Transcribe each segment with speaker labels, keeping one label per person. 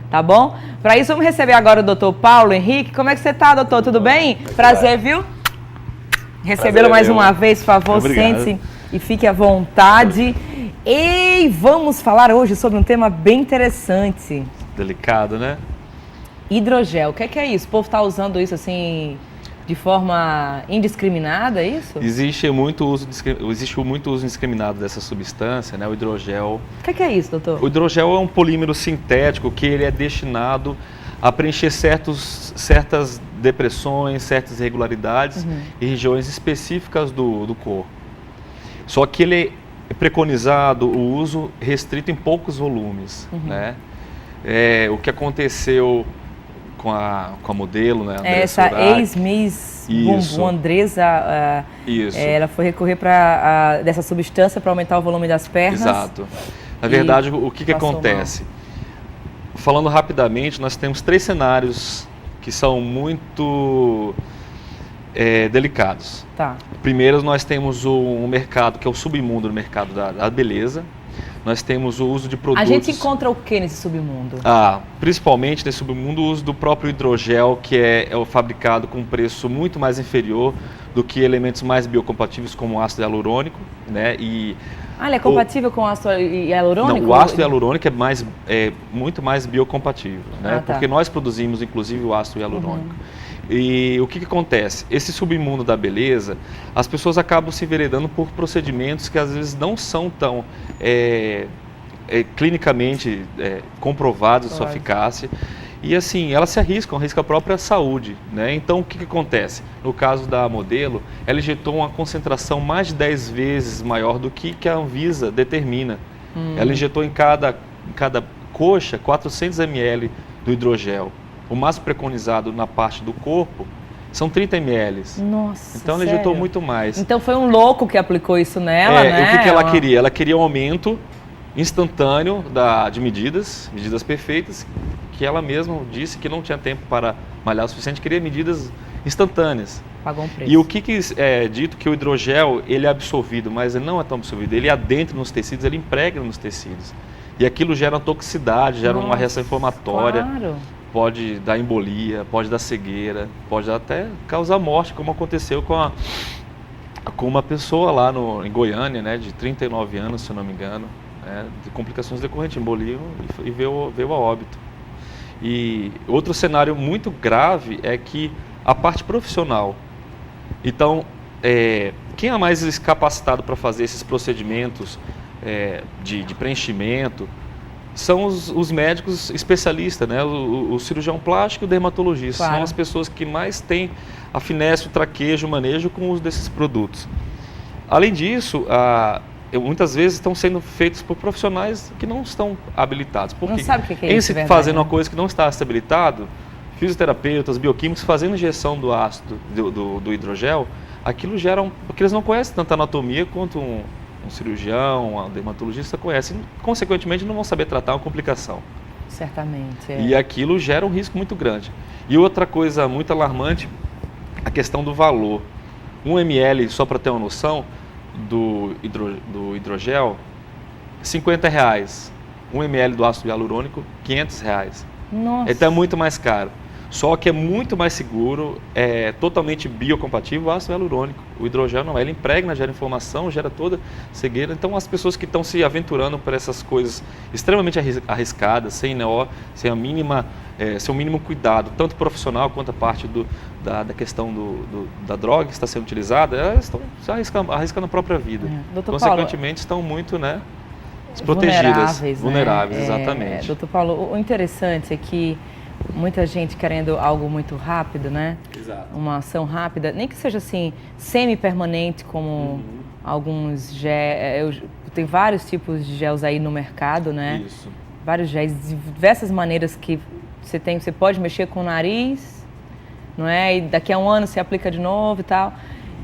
Speaker 1: tá bom? Para isso, vamos receber agora o doutor Paulo Henrique. Como é que você tá, doutor? Tudo bem? Prazer, viu? Recebê-lo mais uma vez, por favor, sente-se e fique à vontade. E vamos falar hoje sobre um tema bem interessante.
Speaker 2: Delicado, né?
Speaker 1: Hidrogel. O que é isso? O povo está usando isso assim de forma indiscriminada, é isso?
Speaker 2: Existe muito uso indiscriminado dessa substância, né? O hidrogel.
Speaker 1: O que é isso, doutor?
Speaker 2: O hidrogel é um polímero sintético que ele é destinado a preencher certas depressões, certas irregularidades em regiões específicas do corpo. Só que ele é preconizado o uso restrito em poucos volumes, né? O que aconteceu com a modelo, né?
Speaker 1: Essa ex-Miss Bumbum, Andressa, ela foi recorrer dessa substância para aumentar o volume das pernas.
Speaker 2: Exato. Na verdade, o que acontece? Falando rapidamente, nós temos 3 cenários que são muito delicados.
Speaker 1: Tá.
Speaker 2: Primeiro, nós temos um mercado que é o submundo do mercado da beleza. Nós temos o uso de produtos...
Speaker 1: A gente encontra o que nesse submundo?
Speaker 2: Principalmente nesse submundo o uso do próprio hidrogel, que é fabricado com um preço muito mais inferior do que elementos mais biocompatíveis como o ácido hialurônico, né? Ele é compatível com o ácido hialurônico? Não, o ácido hialurônico é muito mais biocompatível, né? Porque nós produzimos inclusive o ácido hialurônico. E o que acontece? Esse submundo da beleza, as pessoas acabam se enveredando por procedimentos que às vezes não são tão clinicamente comprovados a sua eficácia. E assim, elas se arriscam a própria saúde, né? Então o que acontece? No caso da modelo, ela injetou uma concentração mais de 10 vezes maior do que a Anvisa determina. Ela injetou em cada coxa 400 ml do hidrogel. O máximo preconizado na parte do corpo são 30 ml.
Speaker 1: Nossa,
Speaker 2: então ela injetou muito mais.
Speaker 1: Então foi um louco que aplicou isso nela, né?
Speaker 2: O que ela queria? Ela queria um aumento instantâneo de medidas perfeitas, que ela mesma disse que não tinha tempo para malhar o suficiente, queria medidas instantâneas.
Speaker 1: Pagou um preço.
Speaker 2: E o que é dito que o hidrogel, ele é absorvido, mas ele não é tão absorvido, ele adentra nos tecidos, ele impregna nos tecidos. E aquilo gera uma toxicidade, gera uma reação inflamatória.
Speaker 1: Claro.
Speaker 2: Pode dar embolia, pode dar cegueira, pode até causar morte, como aconteceu com uma pessoa lá em Goiânia, né, de 39 anos, se eu não me engano, de complicações decorrentes, embolia e veio a óbito. E outro cenário muito grave é que a parte profissional. Então, quem é mais capacitado para fazer esses procedimentos de preenchimento são os médicos especialistas, né? O cirurgião plástico e o dermatologista. Claro. São as pessoas que mais têm a finesse, o traquejo, o manejo com o uso desses produtos. Além disso, muitas vezes estão sendo feitos por profissionais que não estão habilitados. Porque
Speaker 1: não sabe o que é isso,
Speaker 2: fazendo uma coisa que não está habilitado, fisioterapeutas, bioquímicos fazendo injeção do ácido, do hidrogel, aquilo gera porque eles não conhecem tanta anatomia quanto um cirurgião, um dermatologista conhece, consequentemente não vão saber tratar uma complicação.
Speaker 1: Certamente.
Speaker 2: E aquilo gera um risco muito grande. E outra coisa muito alarmante, a questão do valor. 1 ml, só para ter uma noção, do hidrogel, R$50. 1 ml do ácido hialurônico, R$500.
Speaker 1: Nossa.
Speaker 2: Então é muito mais caro. Só que é muito mais seguro, é totalmente biocompatível o ácido hialurônico. O hidrogel não, ele impregna, gera inflamação, gera toda cegueira. Então as pessoas que estão se aventurando por essas coisas extremamente arriscadas, sem sem o mínimo cuidado, tanto profissional quanto a parte da questão da droga que está sendo utilizada, elas estão arriscando a própria vida. Consequentemente estão muito desprotegidas, vulneráveis, exatamente.
Speaker 1: Doutor Paulo, o interessante é que muita gente querendo algo muito rápido, né?
Speaker 2: Exato.
Speaker 1: Uma ação rápida, nem que seja assim, semi-permanente, como alguns géis. Tem vários tipos de gels aí no mercado, né?
Speaker 2: Isso.
Speaker 1: Vários géis, de diversas maneiras que você pode mexer com o nariz, não é? E daqui a um ano você aplica de novo e tal.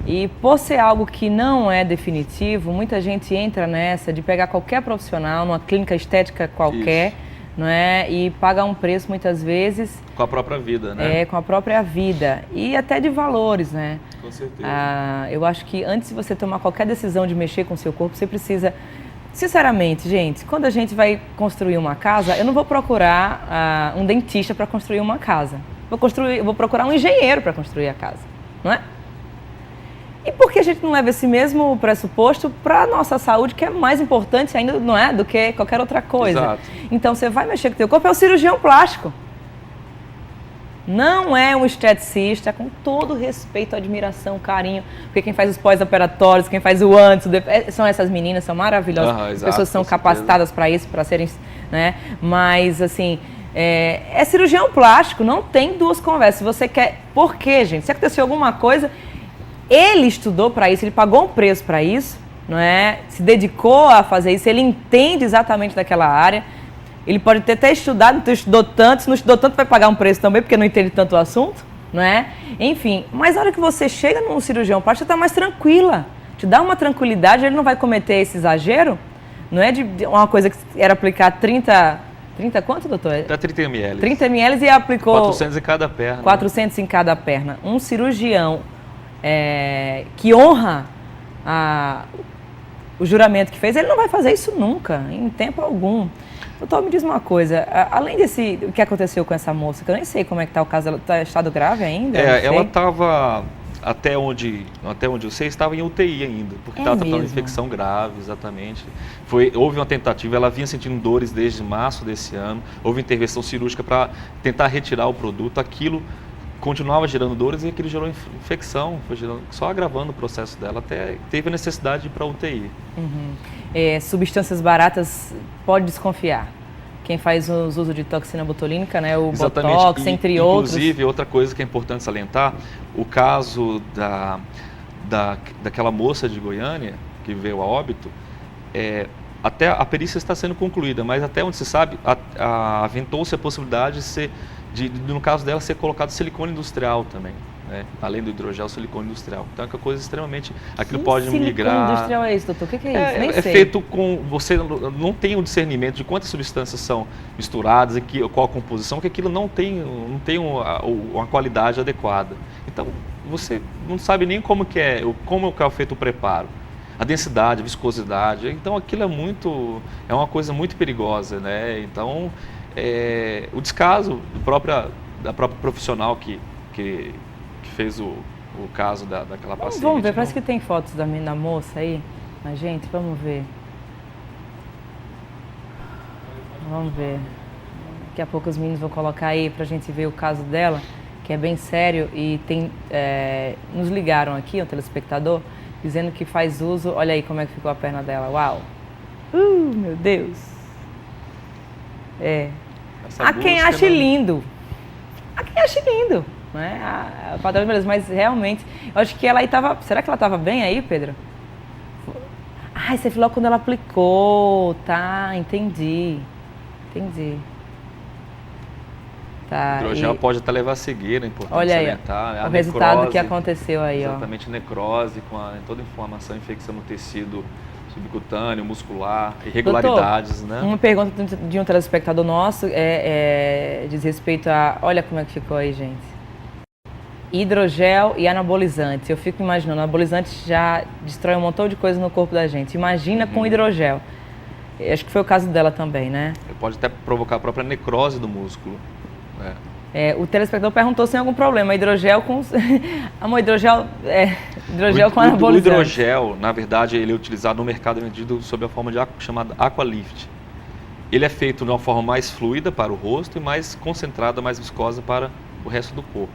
Speaker 1: E por ser algo que não é definitivo, muita gente entra nessa de pegar qualquer profissional, numa clínica estética qualquer. Isso. Não é? E pagar um preço muitas vezes...
Speaker 2: Com a própria vida, né?
Speaker 1: Com a própria vida. E até de valores, né?
Speaker 2: Com certeza.
Speaker 1: Eu acho que antes de você tomar qualquer decisão de mexer com o seu corpo, você precisa Sinceramente, gente, quando a gente vai construir uma casa, eu não vou procurar um dentista para construir uma casa. Eu vou procurar um engenheiro para construir a casa, não é? E por que a gente não leva esse mesmo pressuposto para a nossa saúde, que é mais importante ainda, não é, do que qualquer outra coisa?
Speaker 2: Exato.
Speaker 1: Então, você vai mexer com o teu corpo, é o cirurgião plástico. Não é um esteticista, com todo respeito, admiração, carinho, porque quem faz os pós-operatórios, quem faz o antes, são essas meninas, são maravilhosas, as pessoas são capacitadas para isso, para serem, né? Mas, assim, é cirurgião plástico, não tem duas conversas. Se você quer... Por quê, gente? Se aconteceu alguma coisa, ele estudou para isso, ele pagou um preço para isso, não é? Se dedicou a fazer isso, ele entende exatamente daquela área. Ele pode ter até estudado, não estudou tanto, se não estudou tanto vai pagar um preço também, porque não entende tanto o assunto, não é? Enfim, mas na hora que você chega num cirurgião plástico, você está mais tranquila, te dá uma tranquilidade, ele não vai cometer esse exagero, não é de uma coisa que era aplicar 30 quanto, doutor?
Speaker 2: Até 30 ml.
Speaker 1: 30 ml e aplicou...
Speaker 2: 400 em cada perna.
Speaker 1: 400 em cada perna. Um cirurgião que honra o juramento que fez, ele não vai fazer isso nunca, em tempo algum. Doutor, me diz uma coisa, além o que aconteceu com essa moça, que eu nem sei como é que está o caso, ela está em estado grave ainda?
Speaker 2: Ela estava, até onde eu sei, estava em UTI ainda, porque estava tratando de infecção grave, exatamente. Houve uma tentativa, ela vinha sentindo dores desde março desse ano, houve intervenção cirúrgica para tentar retirar o produto, aquilo continuava gerando dores e aquilo gerou infecção, só agravando o processo dela, até teve a necessidade de ir para a UTI.
Speaker 1: Substâncias baratas, pode desconfiar. Quem faz os uso de toxina botulínica, né, o
Speaker 2: exatamente.
Speaker 1: Botox, entre outros.
Speaker 2: Inclusive, outra coisa que é importante salientar, o caso daquela moça de Goiânia, que veio a óbito, até a perícia está sendo concluída, mas até onde se sabe, aventou-se a possibilidade no caso dela, ser colocado silicone industrial também, né? Além do hidrogel, silicone industrial. Então é uma coisa extremamente... Aquilo pode migrar...
Speaker 1: Silicone industrial é isso, doutor? O que é isso? Nem sei.
Speaker 2: É feito com... Você não tem o discernimento de quantas substâncias são misturadas e qual a composição, que aquilo não tem uma qualidade adequada. Então, você não sabe nem como é feito o preparo. A densidade, a viscosidade. Então, aquilo é uma coisa muito perigosa, né? Então... o descaso da própria profissional que fez o caso daquela paciente.
Speaker 1: Vamos ver, parece que tem fotos da moça aí. Mas, gente, vamos ver. Vamos ver. Daqui a pouco os meninos vão colocar aí pra gente ver o caso dela, que é bem sério. E nos ligaram aqui, um telespectador, dizendo que faz uso... Olha aí como é que ficou a perna dela. Uau! Meu Deus! Há quem ache lindo. Há quem ache lindo. Né? A padrão, mas realmente, eu acho que ela aí estava... Será que ela estava bem aí, Pedro? Você falou quando ela aplicou. Tá, entendi. Tá,
Speaker 2: o hidrogel pode até levar a cegueira, é importante
Speaker 1: olha aí,
Speaker 2: salientar.
Speaker 1: O resultado que aconteceu aí.
Speaker 2: Exatamente, necrose, com toda a inflamação, infecção no tecido subcutâneo, muscular, irregularidades,
Speaker 1: doutor,
Speaker 2: né?
Speaker 1: Uma pergunta de um telespectador nosso diz respeito a... Olha como é que ficou aí, gente. Hidrogel e anabolizante. Eu fico imaginando, anabolizante já destrói um montão de coisa no corpo da gente. Imagina com hidrogel. Acho que foi o caso dela também, né?
Speaker 2: Pode até provocar a própria necrose do músculo.
Speaker 1: O telespectador perguntou se tem algum problema. Hidrogel com... Amor, hidrogel com anabolizante.
Speaker 2: O hidrogel, na verdade, ele é utilizado no mercado vendido sob a forma chamada Aqualift. Ele é feito de uma forma mais fluida para o rosto e mais concentrada, mais viscosa para o resto do corpo.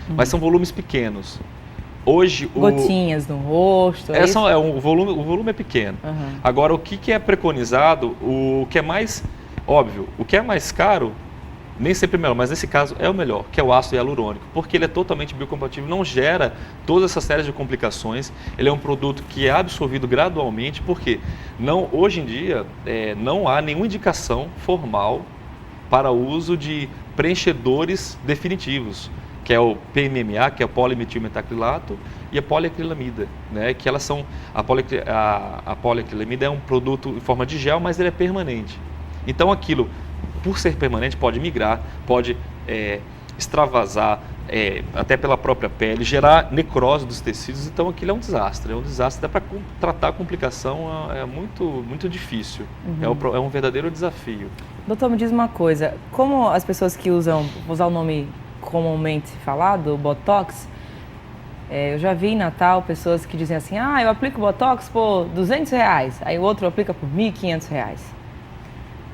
Speaker 2: Mas são volumes pequenos. Hoje,
Speaker 1: gotinhas no rosto.
Speaker 2: O volume é pequeno. Agora, o que é preconizado, o que é mais óbvio, o que é mais caro, nem sempre é melhor, mas nesse caso é o melhor, que é o ácido hialurônico, porque ele é totalmente biocompatível, não gera todas essas séries de complicações. Ele é um produto que é absorvido gradualmente, porque hoje em dia não há nenhuma indicação formal para o uso de preenchedores definitivos, que é o PMMA, que é o polimetilmetacrilato, e a poliacrilamida, né? Que elas são a poliacrilamida é um produto em forma de gel, mas ele é permanente. Então aquilo, por ser permanente, pode migrar, pode extravasar, até pela própria pele, gerar necrose dos tecidos, então aquilo é um desastre, dá para tratar a complicação, é muito, muito difícil, é um verdadeiro desafio.
Speaker 1: Doutor, me diz uma coisa, como as pessoas que usam, vou usar o nome comumente falado, Botox, eu já vi em Natal pessoas que dizem assim, eu aplico Botox por R$200, aí o outro aplica por R$1.500.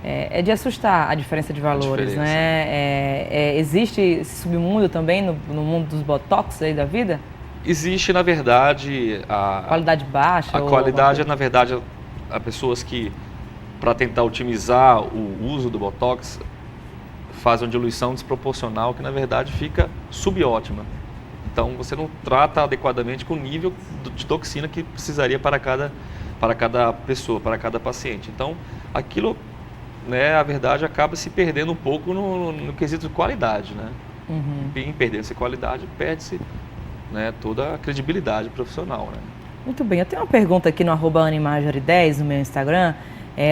Speaker 1: É de assustar a diferença de valores, né? Existe esse submundo também no mundo dos Botox aí da vida?
Speaker 2: Existe, na verdade, a
Speaker 1: qualidade baixa?
Speaker 2: A qualidade é, na verdade, a pessoas que, para tentar otimizar o uso do Botox, fazem uma diluição desproporcional que, na verdade, fica subótima. Então, você não trata adequadamente com o nível de toxina que precisaria para cada pessoa, para cada paciente. Então, aquilo, né, a verdade, acaba se perdendo um pouco no quesito de qualidade, né? Em perdendo-se qualidade, perde-se, né, toda a credibilidade profissional, né?
Speaker 1: Muito bem, eu tenho uma pergunta aqui no @animajori10 no meu Instagram,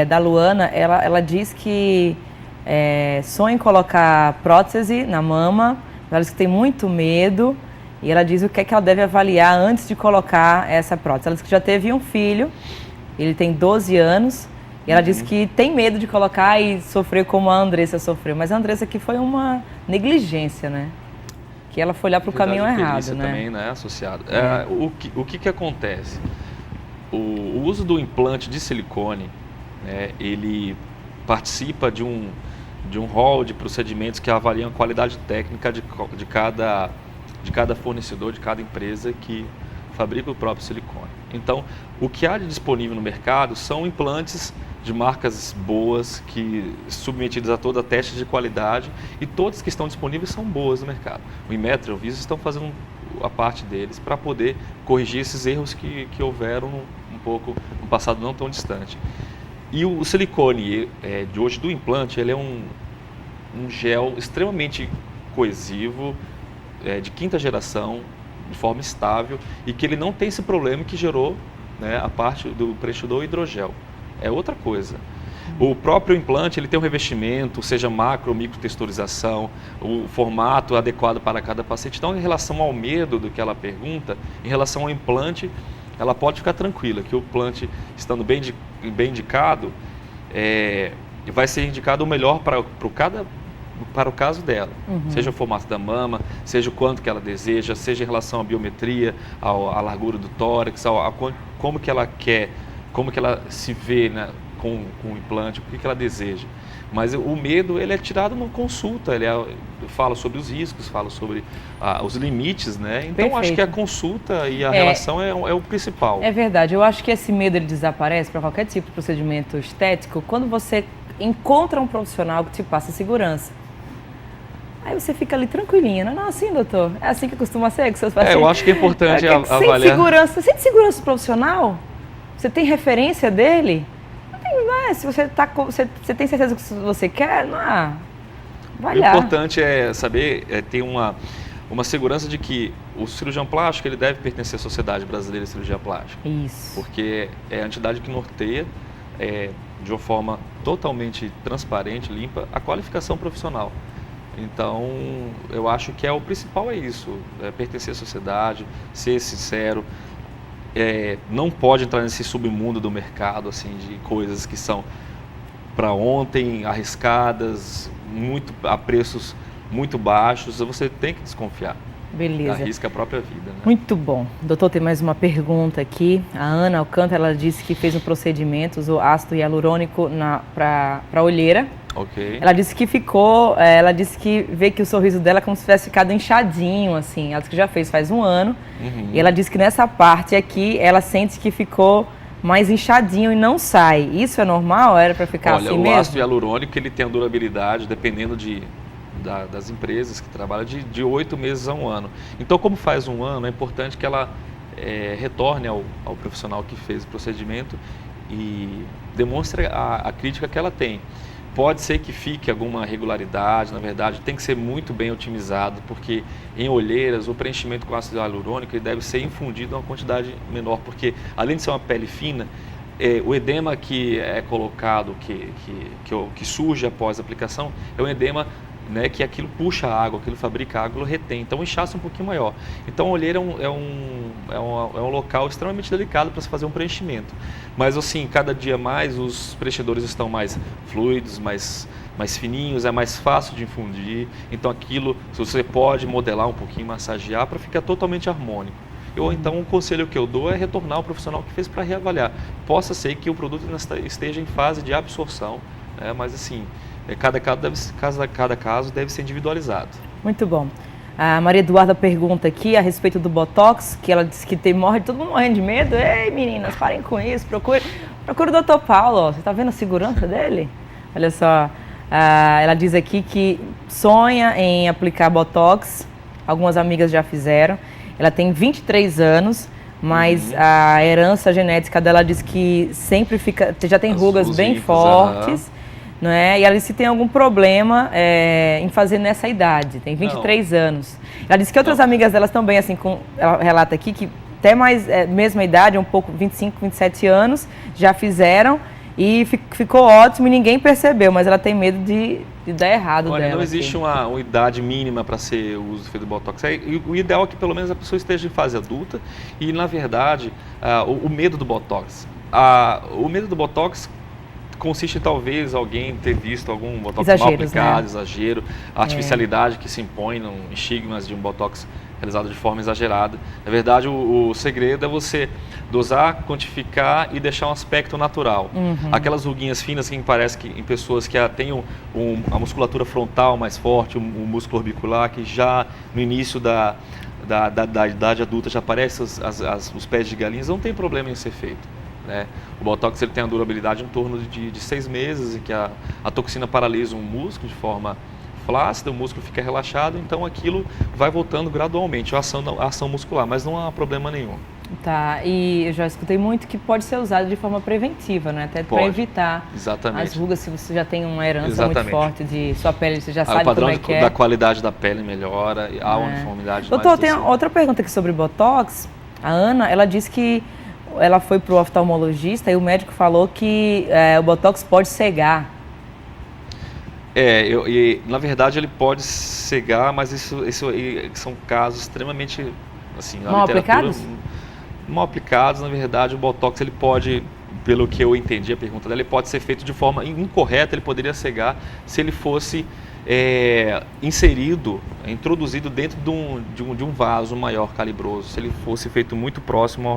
Speaker 1: da Luana. Ela diz que sonha em colocar prótese na mama, ela diz que tem muito medo e ela diz o que é que ela deve avaliar antes de colocar essa prótese. Ela diz que já teve um filho, ele tem 12 anos, e ela disse que tem medo de colocar e sofrer como a Andressa sofreu. Mas a Andressa aqui foi uma negligência, né? Que ela foi olhar para o caminho errado, né?
Speaker 2: Também, né, associado. O que acontece? O uso do implante de silicone, né, ele participa de um rol de procedimentos que avaliam a qualidade técnica de cada fornecedor, de cada empresa que fabrica o próprio silicone. Então, o que há de disponível no mercado são implantes de marcas boas, que submetidas a toda a teste de qualidade, e todas que estão disponíveis são boas no mercado. O Inmetro e o Viso estão fazendo a parte deles para poder corrigir esses erros que houveram um pouco no passado não tão distante. E o silicone de hoje do implante, ele é um gel extremamente coesivo, de quinta geração, de forma estável, e que ele não tem esse problema que gerou, né, a parte do preenchidor hidrogel. É outra coisa. O próprio implante, ele tem um revestimento, seja macro ou micro texturização, o formato adequado para cada paciente. Então, em relação ao medo do que ela pergunta, em relação ao implante, ela pode ficar tranquila, que o implante, estando bem indicado, vai ser indicado o melhor para o caso dela. Seja o formato da mama, seja o quanto que ela deseja, seja em relação à biometria, à largura do tórax, como que ela quer, como que ela se vê, né, com o implante, o que ela deseja. Mas o medo, ele é tirado numa consulta, fala sobre os riscos, fala sobre os limites, né? Então, perfeito. Acho que a consulta e a relação é o principal.
Speaker 1: É verdade, eu acho que esse medo ele desaparece para qualquer tipo de procedimento estético quando você encontra um profissional que te passa segurança. Aí você fica ali tranquilinha, não é assim, doutor? É assim que costuma ser com seus pacientes?
Speaker 2: Eu acho que é importante avaliar.
Speaker 1: Você sente segurança profissional? Você tem referência dele? Se você tem certeza do que você quer, vai lá.
Speaker 2: O importante é saber, ter uma segurança de que o cirurgião plástico ele deve pertencer à Sociedade Brasileira de Cirurgia Plástica.
Speaker 1: Isso.
Speaker 2: Porque é a entidade que norteia, de uma forma totalmente transparente, limpa, a qualificação profissional. Então, eu acho que o principal é isso, pertencer à sociedade, ser sincero. Não pode entrar nesse submundo do mercado, assim, de coisas que são para ontem, arriscadas, a preços muito baixos. Você tem que desconfiar.
Speaker 1: Beleza.
Speaker 2: Arrisca a própria vida, né?
Speaker 1: Muito bom. Doutor, tem mais uma pergunta aqui. A Ana Alcântara, ela disse que fez um procedimento, usou ácido hialurônico para a olheira.
Speaker 2: Ok.
Speaker 1: Ela disse que vê que o sorriso dela é como se tivesse ficado inchadinho, assim. Ela disse que já faz um ano. E ela disse que nessa parte aqui, ela sente que ficou mais inchadinho e não sai. Isso é normal? Era para ficar assim mesmo?
Speaker 2: O ácido hialurônico, ele tem a durabilidade, dependendo das empresas que trabalham, de 8 meses a 1 ano. Então, como faz 1 ano, é importante que ela retorne ao profissional que fez o procedimento e demonstre a crítica que ela tem. Pode ser que fique alguma irregularidade, na verdade, tem que ser muito bem otimizado, porque em olheiras, o preenchimento com ácido hialurônico ele deve ser infundido em uma quantidade menor, porque além de ser uma pele fina, o edema que é colocado, que surge após a aplicação, é um edema né, que aquilo puxa água, aquilo fabrica água, aquilo retém. Então o inchaço é um pouquinho maior. Então a olheira é um local extremamente delicado para se fazer um preenchimento. Mas assim, cada dia mais os preenchedores estão mais fluidos, mais fininhos, é mais fácil de infundir. Então aquilo, você pode modelar um pouquinho, massagear para ficar totalmente harmônico. Então, o conselho que eu dou é retornar ao profissional que fez para reavaliar. Possa ser que o produto esteja em fase de absorção, né? Mas assim, cada caso deve ser individualizado.
Speaker 1: Muito bom. A Maria Eduarda pergunta aqui a respeito do Botox, que ela disse que todo mundo morrendo de medo. Ei, meninas, parem com isso, procure o Dr. Paulo, ó. Você está vendo a segurança dele? Olha só, ela diz aqui que sonha em aplicar Botox, algumas amigas já fizeram. Ela tem 23 anos, mas a herança genética dela diz que sempre já tem rugas bem fortes, não é? E ela disse que tem algum problema em fazer nessa idade, tem 23 anos. Ela disse que outras amigas delas também, assim, ela relata aqui que até mais, mesma idade, um pouco, 25, 27 anos, já fizeram e ficou ótimo e ninguém percebeu, mas ela tem medo de dar errado.
Speaker 2: Olha,
Speaker 1: dela.
Speaker 2: Não existe uma idade mínima para ser o uso do Botox. O ideal é que pelo menos a pessoa esteja em fase adulta e, na verdade, o medo do Botox. O medo do Botox consiste em talvez alguém ter visto algum Botox mal aplicado, né? Exagero, a artificialidade que se impõe em estigmas de um Botox realizado de forma exagerada. Na verdade, o segredo é você dosar, quantificar e deixar um aspecto natural. Aquelas ruguinhas finas que parece que em pessoas que têm a musculatura frontal mais forte, o músculo orbicular, que já no início da idade adulta já aparecem os pés de galinhas, não tem problema em ser feito, né? O Botox ele tem a durabilidade em torno de 6 meses, em que a toxina paralisa um músculo de forma flácida, o músculo fica relaxado, então aquilo vai voltando gradualmente, a ação muscular, mas não há problema nenhum.
Speaker 1: Tá, e eu já escutei muito que pode ser usado de forma preventiva, né? Até para evitar as rugas, se você já tem uma herança muito forte de sua pele, você já sabe como é que é. O
Speaker 2: padrão da qualidade da pele melhora, há uma uniformidade.
Speaker 1: Doutor, tem outra pergunta aqui sobre Botox. A Ana, ela disse que ela foi para o oftalmologista e o médico falou que o Botox pode cegar.
Speaker 2: Na verdade ele pode cegar, mas isso são casos extremamente assim,
Speaker 1: mal aplicados?
Speaker 2: Mal aplicados. Na verdade, o Botox ele pode, pelo que eu entendi a pergunta dela, ele pode ser feito de forma incorreta, ele poderia cegar se ele fosse introduzido dentro de um vaso maior calibroso, se ele fosse feito muito próximo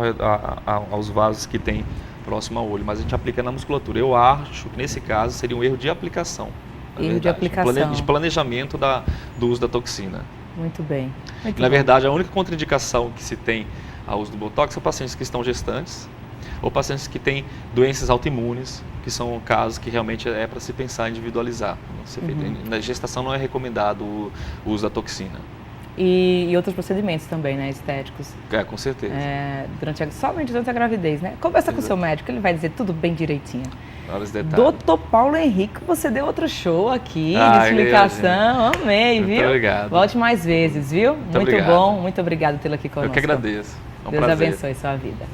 Speaker 2: aos vasos que tem próximo ao olho, mas a gente aplica na musculatura. Eu acho que nesse caso seria um erro de aplicação.
Speaker 1: De aplicação.
Speaker 2: De planejamento do uso da toxina.
Speaker 1: Muito bem.
Speaker 2: Na verdade, a única contraindicação que se tem ao uso do Botox são pacientes que estão gestantes ou pacientes que têm doenças autoimunes, que são casos que realmente é para se pensar em individualizar. Na gestação não é recomendado o uso da toxina.
Speaker 1: E outros procedimentos também, né, estéticos.
Speaker 2: Com certeza.
Speaker 1: Somente durante a gravidez, né? Conversa com o seu médico, ele vai dizer tudo bem direitinho.
Speaker 2: Doutor
Speaker 1: Paulo Henrique, você deu outro show aqui de explicação. Amei, viu?
Speaker 2: Muito obrigado.
Speaker 1: Volte mais vezes, viu? Muito bom. Muito obrigado por tê-lo aqui conosco.
Speaker 2: Eu que agradeço.
Speaker 1: Deus abençoe sua vida.